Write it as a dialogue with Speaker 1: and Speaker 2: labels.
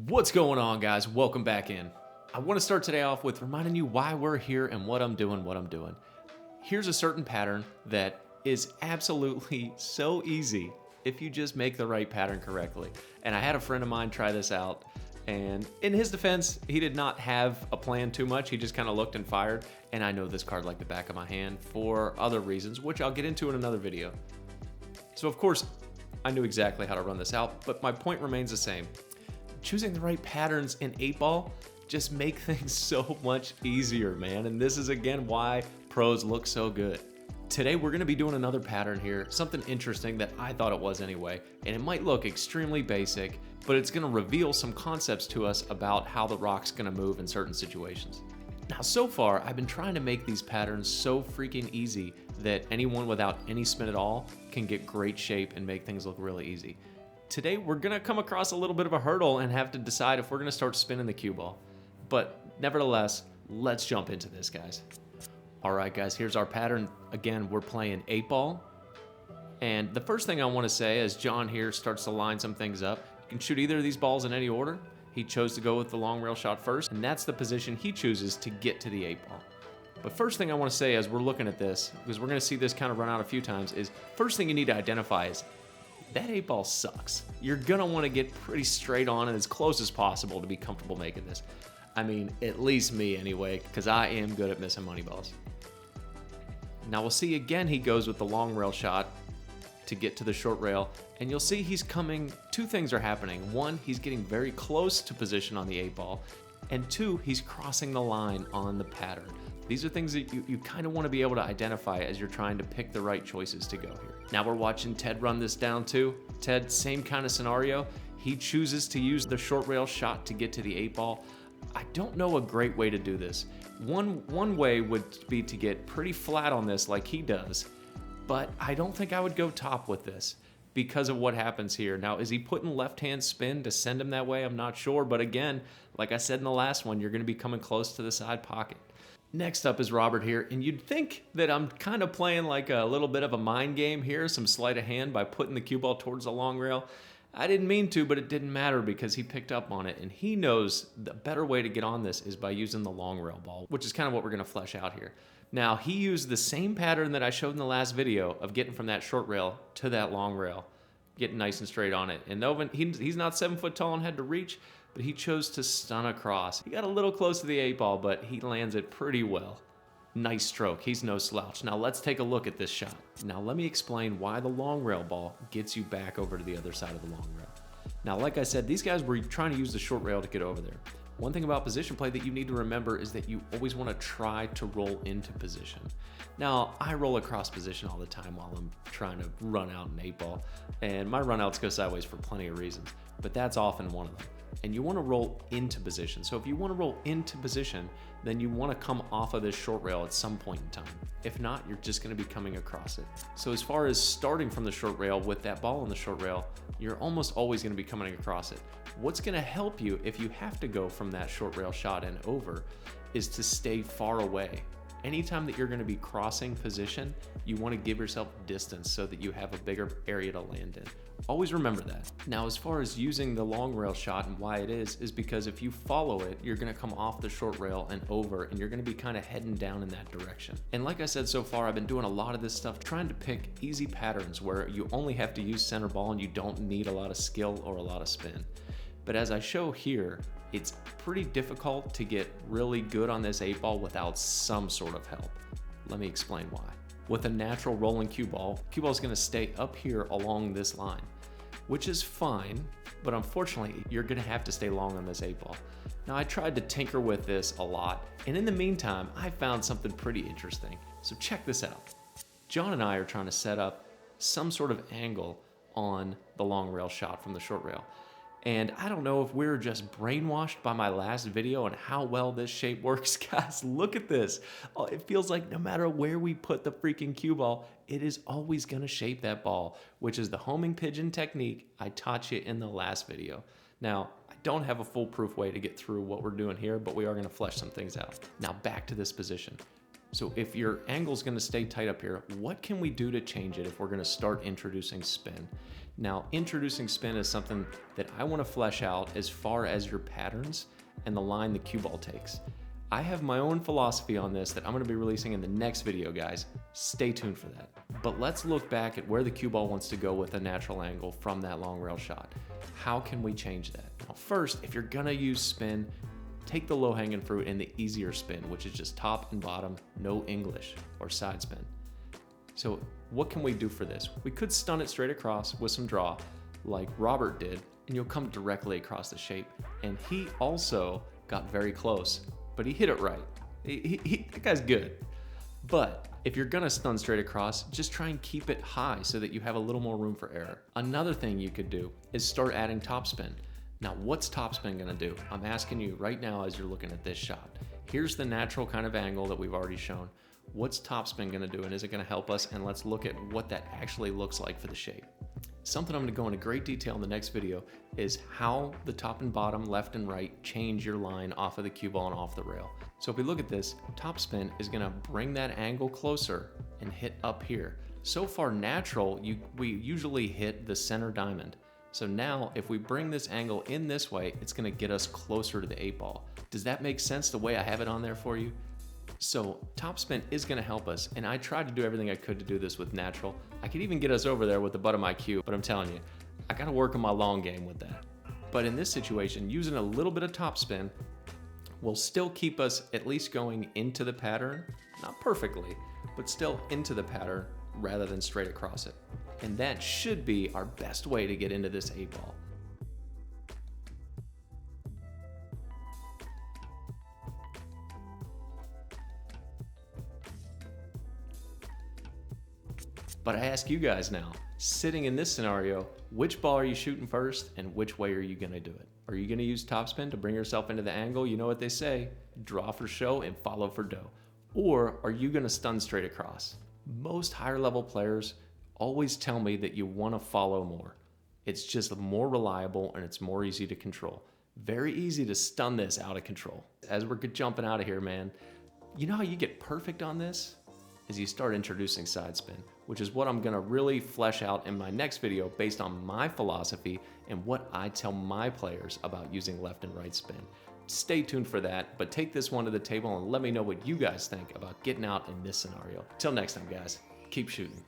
Speaker 1: What's going on, guys? Welcome back in. I want to start today off with reminding you why we're here and what I'm doing. Here's a certain pattern that is absolutely so easy if you just make the right pattern correctly. And I had a friend of mine try this out, and in his defense, he did not have a plan too much. He just kind of looked and fired, and I know this card like the back of my hand for other reasons, which I'll get into in another video. So of course, I knew exactly how to run this out, but my point remains the same. Choosing the right patterns in 8-ball just make things so much easier, man. And this is again why pros look so good. Today we're gonna be doing another pattern here, something interesting that I thought it was anyway, and it might look extremely basic, but it's gonna reveal some concepts to us about how the rock's gonna move in certain situations. Now, so far, I've been trying to make these patterns so freaking easy that anyone without any spin at all can get great shape and make things look really easy. Today, we're gonna come across a little bit of a hurdle and have to decide if we're gonna start spinning the cue ball. But nevertheless, let's jump into this, guys. All right, guys, here's our pattern. Again, we're playing 8-ball. And the first thing I wanna say as John here starts to line some things up, you can shoot either of these balls in any order. He chose to go with the long rail shot first, and that's the position he chooses to get to the 8-ball. But first thing I wanna say as we're looking at this, because we're gonna see this kind of run out a few times, is first thing you need to identify is that 8-ball sucks. You're gonna wanna get pretty straight on and as close as possible to be comfortable making this. I mean, at least me anyway, because I am good at missing money balls. Now we'll see again he goes with the long rail shot to get to the short rail, and you'll see he's coming, two things are happening. One, he's getting very close to position on the 8-ball, and two, he's crossing the line on the pattern. These are things that you kind of want to be able to identify as you're trying to pick the right choices to go here. Now we're watching Ted run this down too. Ted, same kind of scenario. He chooses to use the short rail shot to get to the 8-ball. I don't know a great way to do this. One way would be to get pretty flat on this like he does, but I don't think I would go top with this because of what happens here. Now, is he putting left-hand spin to send him that way? I'm not sure, but again, like I said in the last one, you're gonna be coming close to the side pocket. Next up is Robert here, and you'd think that I'm kind of playing like a little bit of a mind game here, some sleight of hand by putting the cue ball towards the long rail. I didn't mean to, but it didn't matter because he picked up on it, and he knows the better way to get on this is by using the long rail ball, which is kind of what we're gonna flesh out here. Now, he used the same pattern that I showed in the last video of getting from that short rail to that long rail, getting nice and straight on it. And Novin, he's not 7 foot tall and had to reach, but he chose to stun across. He got a little close to the 8-ball, but he lands it pretty well. Nice stroke, he's no slouch. Now let's take a look at this shot. Now let me explain why the long rail ball gets you back over to the other side of the long rail. Now, like I said, these guys were trying to use the short rail to get over there. One thing about position play that you need to remember is that you always want to try to roll into position. Now, I roll across position all the time while I'm trying to run out an 8-ball, and my runouts go sideways for plenty of reasons, but that's often one of them. And you want to roll into position. So if you want to roll into position, then you want to come off of this short rail at some point in time. If not, you're just going to be coming across it. So as far as starting from the short rail with that ball on the short rail, you're almost always going to be coming across it. What's going to help you if you have to go from that short rail shot and over is to stay far away. Anytime that you're going to be crossing position, you want to give yourself distance so that you have a bigger area to land in. Always remember that. Now, as far as using the long rail shot and why it is because if you follow it, you're going to come off the short rail and over, and you're going to be kind of heading down in that direction. And like I said so far, I've been doing a lot of this stuff, trying to pick easy patterns where you only have to use center ball and you don't need a lot of skill or a lot of spin. But as I show here, it's pretty difficult to get really good on this 8-ball without some sort of help. Let me explain why. With a natural rolling cue ball is gonna stay up here along this line, which is fine, but unfortunately, you're gonna have to stay long on this 8-ball. Now, I tried to tinker with this a lot, and in the meantime, I found something pretty interesting. So check this out. John and I are trying to set up some sort of angle on the long rail shot from the short rail. And I don't know if we're just brainwashed by my last video and how well this shape works. Guys, look at this. Oh, it feels like no matter where we put the freaking cue ball, it is always gonna shape that ball, which is the homing pigeon technique I taught you in the last video. Now, I don't have a foolproof way to get through what we're doing here, but we are gonna flesh some things out. Now back to this position. So if your angle's gonna stay tight up here, what can we do to change it if we're gonna start introducing spin? Now, introducing spin is something that I wanna flesh out as far as your patterns and the line the cue ball takes. I have my own philosophy on this that I'm gonna be releasing in the next video, guys. Stay tuned for that. But let's look back at where the cue ball wants to go with a natural angle from that long rail shot. How can we change that? Well, first, if you're gonna use spin, take the low-hanging fruit and the easier spin, which is just top and bottom, no English, or side spin. So what can we do for this? We could stun it straight across with some draw, like Robert did, and you'll come directly across the shape. And he also got very close, but he hit it right. That guy's good. But if you're gonna stun straight across, just try and keep it high so that you have a little more room for error. Another thing you could do is start adding topspin. Now, what's topspin gonna do? I'm asking you right now as you're looking at this shot. Here's the natural kind of angle that we've already shown. What's topspin gonna do, and is it gonna help us? And let's look at what that actually looks like for the shape. Something I'm gonna go into great detail in the next video is how the top and bottom, left and right, change your line off of the cue ball and off the rail. So if we look at this, topspin is gonna bring that angle closer and hit up here. So far natural, we usually hit the center diamond. So now if we bring this angle in this way, it's gonna get us closer to the 8-ball. Does that make sense the way I have it on there for you? So topspin is gonna help us, and I tried to do everything I could to do this with natural. I could even get us over there with the butt of my cue, but I'm telling you, I gotta work on my long game with that. But in this situation, using a little bit of topspin will still keep us at least going into the pattern, not perfectly, but still into the pattern rather than straight across it. And that should be our best way to get into this 8-ball. But I ask you guys now, sitting in this scenario, which ball are you shooting first and which way are you gonna do it? Are you gonna use topspin to bring yourself into the angle? You know what they say, draw for show and follow for dough. Or are you gonna stun straight across? Most higher level players always tell me that you wanna follow more. It's just more reliable and it's more easy to control. Very easy to stun this out of control. As we're jumping out of here, man, you know how you get perfect on this? Is you start introducing side spin, which is what I'm gonna really flesh out in my next video based on my philosophy and what I tell my players about using left and right spin. Stay tuned for that, but take this one to the table and let me know what you guys think about getting out in this scenario. Till next time, guys, keep shooting.